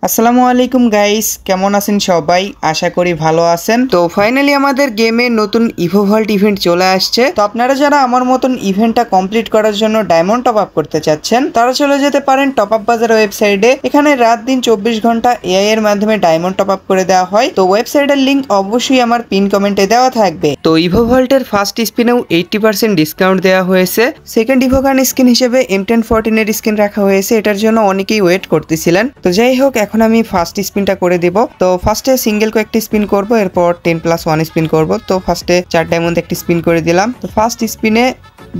আসসালামু আলাইকুম গাইস, কেমন আছেন সবাই? আশা করি ভালো আছেন। তো ফাইনালি আমাদের গেমে নতুন ইভোভল্ট ইভেন্ট চলে আসছে। তো আপনারা যারা আমার মতন ইভেন্টটা কমপ্লিট করার জন্য ডায়মন্ড টপ আপ করতে চাচ্ছেন তারা চলে যেতে পারেন টপ আপ বাজার ওয়েবসাইটে। এখানে রাত দিন 24 ঘন্টা এআই এর মাধ্যমে ডায়মন্ড টপ আপ করে দেওয়া হয়। তো ওয়েবসাইটের লিংক অবশ্যই আমার পিন কমেন্টে দেওয়া থাকবে। তো ইভোভল্টের ফার্স্ট স্পিনেও 80% ডিসকাউন্ট দেওয়া হয়েছে। সেকেন্ড ইভোগান স্কিন হিসেবে M1014 এর স্কিন রাখা হয়েছে। এটার জন্য অনেকেই ওয়েট করতেছিলেন। তো যাই হোক, এখন আমি ফার্স্ট স্পিনটা করে দিব। তো ফার্স্টে সিঙ্গেল কয়েকটি স্পিন করব, এরপর 10+1 স্পিন করব। তো ফার্স্টে 4 ডায়মন্ড একটি স্পিন করে দিলাম। তো ফার্স্ট স্পিনে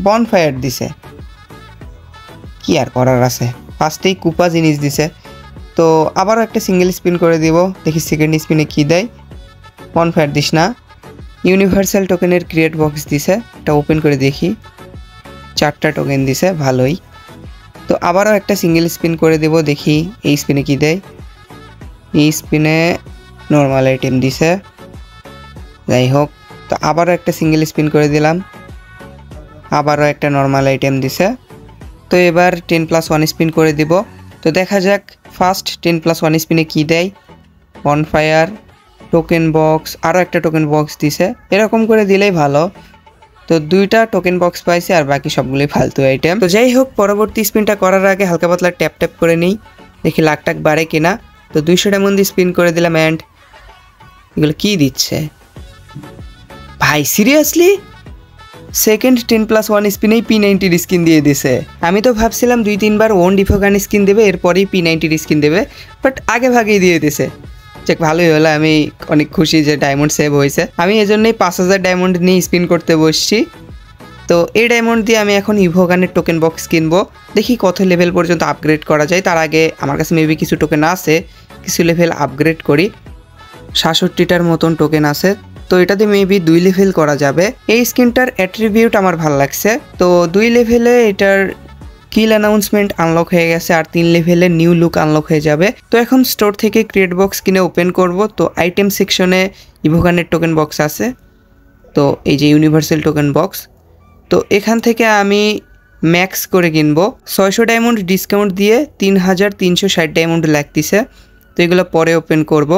বনফায়ার দিছে, কি আর করার আছে, ফার্স্টেই কুপা জিনিস দিছে। তো আবারও একটা সিঙ্গেল স্পিন করে দিব, দেখি সেকেন্ড স্পিনে কি দেয়। বনফায়ার দিস না, ইউনিভার্সাল টোকেনের ক্রিয়েট বক্স দিছে, এটা ওপেন করে দেখি। 4টা টোকেন দিছে, ভালোই। তো আবারও একটা সিঙ্গেল স্পিন করে দেব, দেখি এই স্পিনে কি দেয়। এই স্পিনে নর্মাল আইটেম দিছে, যাই হোক। তো আবারও একটা সিঙ্গেল স্পিন করে দিলাম, আবারও একটা নর্মাল আইটেম দিছে। তো এবার 10+1 স্পিন করে দিব। তো দেখা যাক ফার্স্ট 10+1 স্পিনে কি দেয়। বনফায়ার, টোকেন বক্স, আরও একটা টোকেন বক্স দিছে। এরকম করে দিলেই ভালো। তো 2টা টোকেন বক্স পাইছে, আর বাকি সবগুলোই ফালতু আইটেম। তো যাই হোক, পরবর্তী স্পিনটা করার আগে হালকা পাতলা ট্যাপ ট্যাপ করে নিই, দেখি লাখ টাক বাড়ে কিনা। তো 200 ডায়মন্ড দিয়ে স্পিন করে দিলাম। অ্যান্ড এগুলো কি দিচ্ছে ভাই, সিরিয়াসলি? সেকেন্ড 10+1 স্পিনেই P90 স্কিন দিয়ে দিছে। আমি তো ভাবছিলাম 2-3 বার ওন ডিফোগান স্কিন দেবে, এরপরেই P90 স্কিন দেবে, বাট আগে ভাগেই দিয়ে দিছে। চেক, ভালোই হলো। আমি অনেক খুশি যে ডায়মন্ড সেভ হয়েছে। আমি এজন্যই 5000 ডায়মন্ড নিয়ে স্পিন করতে বসছি। তো এই ডায়মন্ড দিয়ে আমি এখন ইভোগানের টোকেন বক্স কিনবো, দেখি কত লেভেল পর্যন্ত আপগ্রেড করা যায়। তার আগে আমার কাছে মেবি কিছু টোকেন আছে, কিছু লেভেল আপগ্রেড করি। 67টার মতন টোকেন আছে, তো এটাতে মেবি 2 লেভেল করা যাবে। এই স্কিনটার অ্যাট্রিবিউট আমার ভালো লাগছে। তো 2 লেভেলে এটার কিল অ্যানাউন্সমেন্ট আনলক হয়ে গেছে, আর 3 লেভেলে নিউ লুক আনলক হয়ে যাবে। তো এখন স্টোর থেকে ক্রিয়েট বক্স কিনে ওপেন করব। তো আইটেম সেকশনে ইভোগানের টোকেন বক্স আছে, তো এই যে ইউনিভার্সাল টোকেন বক্স। তো এখান থেকে আমি ম্যাক্স করে কিনবো। 600 ডায়মন্ড ডিসকাউন্ট দিয়ে 3360 ডায়মন্ড লাগতেছে। তো এগুলো পরে ওপেন করব।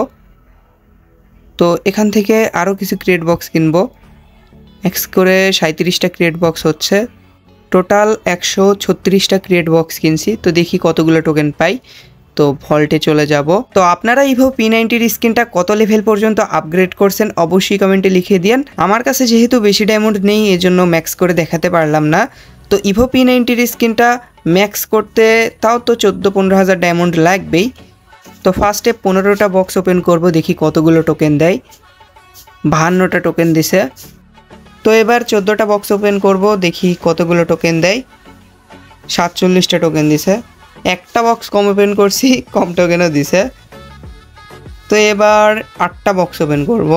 তো এখান থেকে আরও কিছু ক্রিয়েট বক্স কিনবো, ম্যাক্স করে 37টা ক্রিয়েট বক্স হচ্ছে। টোটাল 136টা ক্রিয়েট বক্স কিনছি। তো দেখি কতগুলো টোকেন পাই। তো ভল্টে চলে যাব। তো আপনারা ইভো P90 স্কিনটা কত লেভেল পর্যন্ত আপগ্রেড করছেন অবশ্যই কমেন্টে লিখে দিন। আমার কাছে যেহেতু বেশি ডায়মন্ড নেই, এজন্য ম্যাক্স করে দেখাতে পারলাম না। তো ইভো P90 স্কিনটা ম্যাক্স করতে তাও তো 14-15 হাজার ডায়মন্ড লাগবেই। তো ফার্স্টে 15টা বক্স ওপেন করব, দেখি কতগুলো টোকেন দেয়। 52টা টোকেন দিছে। তো এবার 14টা বক্স ওপেন করব, দেখি কতগুলো টোকেন দেয়। 47টা টোকেন দিছে। একটা বক্স কম ওপেন করছি, কম টোকেনও দিছে। তো এবার 8টা বক্স ওপেন করব,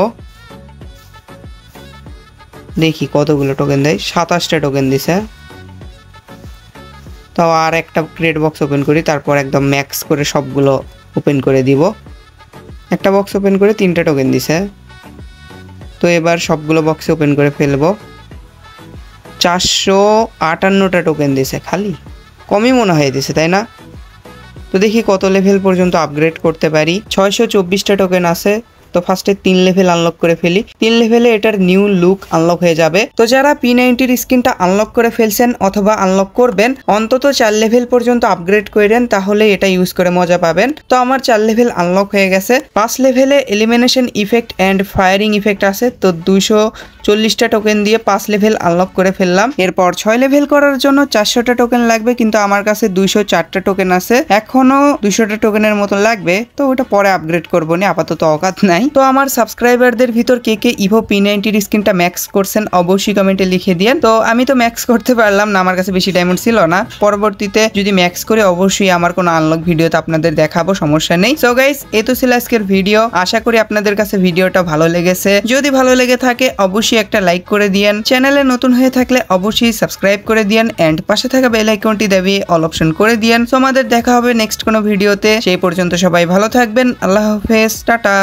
দেখি কতগুলো টোকেন দেয়। 27টা টোকেন দিছে। তো আর একটা ক্রিয়েট বক্স ওপেন করি, তারপর একদম ম্যাক্স করে সবগুলো ওপেন করে দিব। একটা বক্স ওপেন করে 3টা টোকেন দিছে। তো এবার সবগুলো বক্স ওপেন করে ফেলবো। 458টা টোকেন দিছে, খালি কমই মনে হয়ে দিছে, তাই না? তো দেখি কত লেভেল পর্যন্ত আপগ্রেড করতে পারি। 624টা টোকেন আছে। তো ফার্স্টে 3 লেভেল আনলক করে ফেলি। 3 লেভেলে এটার নিউ লুক আনলক হয়ে যাবে। তো যারা P90 স্কিনটা আনলক করে ফেলছেন অথবা আনলক করবেন, অন্তত 4 লেভেল পর্যন্ত আপগ্রেড করেন, তাহলে এটা ইউজ করে মজা পাবেন। তো আমার 4 লেভেল আনলক হয়ে গেছে। 5 লেভেলে elimination effect and firing effect আছে। তো 240টা টোকেন দিয়ে 5 লেভেল আনলক করে ফেললাম। এরপর 6 লেভেল করার জন্য 400টা টোকেন লাগবে, কিন্তু আমার কাছে 204টা টোকেন আছে। এখনো 200টা টোকেনের মতো লাগবে। তো ওটা পরে আপগ্রেড করবো না, আপাতত অকাত নাই। তো আমার সাবস্ক্রাইবারদের ভিতর কে কে ইভো P90 স্কিনটা ম্যাক্স করছেন অবশ্যই কমেন্টে লিখে দিন। তো আমি তো ম্যাক্স করতে পারলাম না, আমার কাছে বেশি ডায়মন্ড ছিল না। পরবর্তীতে যদি ম্যাক্স করে অবশ্যই আমার কোনো আনলক ভিডিওতে আপনাদের দেখাবো, সমস্যা নেই। সো গাইস, এই তো ছিল আজকের ভিডিও। আশা করি আপনাদের কাছে ভিডিওটা ভালো লেগেছে। যদি ভালো লেগে থাকে অবশ্যই একটা লাইক করে দিয়েন। চ্যানেলে নতুন হয়ে থাকলে অবশ্যই সাবস্ক্রাইব করে দিয়েন, এন্ড পাশে থাকা বেল আইকনটি দাবিয়ে অল অপশন করে দিয়েন। সো আমাদের দেখা হবে নেক্সট কোনো ভিডিওতে। সেই পর্যন্ত সবাই ভালো থাকবেন। আল্লাহ হাফেজ, টাটা।